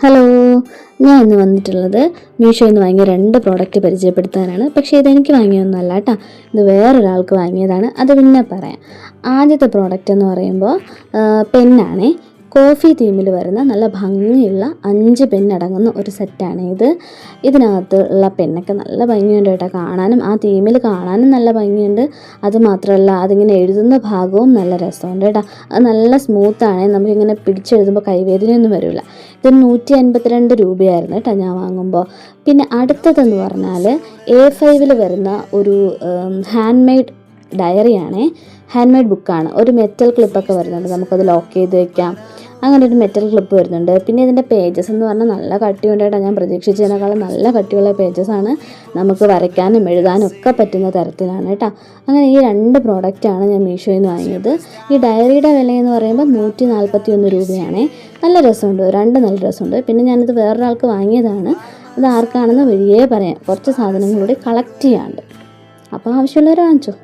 Hello, ഞാൻ ഇന്ന് വന്നിട്ടുള്ളത് മീഷോയിൽ നിന്ന് വാങ്ങിയ 2 പ്രോഡക്റ്റ് പരിചയപ്പെടുത്താനാണ്. പക്ഷേ ഇതെനിക്ക് വാങ്ങിയൊന്നുമല്ല കേട്ടോ, ഇത് വേറൊരാൾക്ക് വാങ്ങിയതാണ്. അത് പിന്നെ പറയാം. ആദ്യത്തെ പ്രോഡക്റ്റ് എന്ന് പറയുമ്പോൾ പെന്നാണേ. കോഫി തീമിൽ വരുന്ന നല്ല ഭംഗിയുള്ള 5 പെന്നടങ്ങുന്ന ഒരു സെറ്റാണ് ഇത്. ഇതിനകത്തുള്ള പെന്നൊക്കെ നല്ല ഭംഗിയുണ്ട് കേട്ടോ, കാണാനും ആ തീമിൽ കാണാനും നല്ല ഭംഗിയുണ്ട്. അതുമാത്രമല്ല അതിങ്ങനെ എഴുതുന്ന ഭാഗവും നല്ല രസമുണ്ട് കേട്ടോ. അത് നല്ല സ്മൂത്താണ്, നമുക്കിങ്ങനെ പിടിച്ചെഴുതുമ്പോൾ കൈവേദനയൊന്നും വരില്ല. ഇത് 152 രൂപയായിരുന്നു കേട്ടോ ഞാൻ വാങ്ങുമ്പോൾ. പിന്നെ അടുത്തതെന്ന് പറഞ്ഞാൽ A5 വരുന്ന ഒരു ഹാൻഡ് മെയ്ഡ് ഡയറിയാണേ. ഹാൻഡ് മെയ്ഡ് ബുക്കാണ്. ഒരു മെറ്റൽ ക്ലിപ്പൊക്കെ വരുന്നുണ്ട്, നമുക്കത് ലോക്ക് ചെയ്ത് വെക്കാം. അങ്ങനെ ഒരു മെറ്റൽ ക്ലിപ്പ് വരുന്നുണ്ട്. പിന്നെ ഇതിൻ്റെ പേജസ് എന്ന് പറഞ്ഞാൽ നല്ല കട്ടിയുണ്ട് കേട്ടോ. ഞാൻ പ്രതീക്ഷിച്ചതിനേക്കാളും നല്ല കട്ടിയുള്ള പേജസാണ്. നമുക്ക് വരയ്ക്കാനും എഴുതാനും ഒക്കെ പറ്റുന്ന തരത്തിലാണ് കേട്ടോ. അങ്ങനെ ഈ 2 പ്രോഡക്റ്റാണ് ഞാൻ മീഷോയിൽ നിന്ന് വാങ്ങിയത്. ഈ ഡയറിയുടെ വിലയെന്ന് പറയുമ്പോൾ 141 രൂപയാണേ. നല്ല രസമുണ്ട്, 2 നല്ല രസമുണ്ട്. പിന്നെ ഞാനിത് വേറൊരാൾക്ക് വാങ്ങിയതാണ്. അത് ആർക്കാണെന്ന് വഴിയേ പറയാം. കുറച്ച് സാധനങ്ങൾ കൂടി കളക്ട് ചെയ്യാണ്ട്. അപ്പോൾ ആവശ്യമുള്ളവർ വാങ്ങിച്ചോ.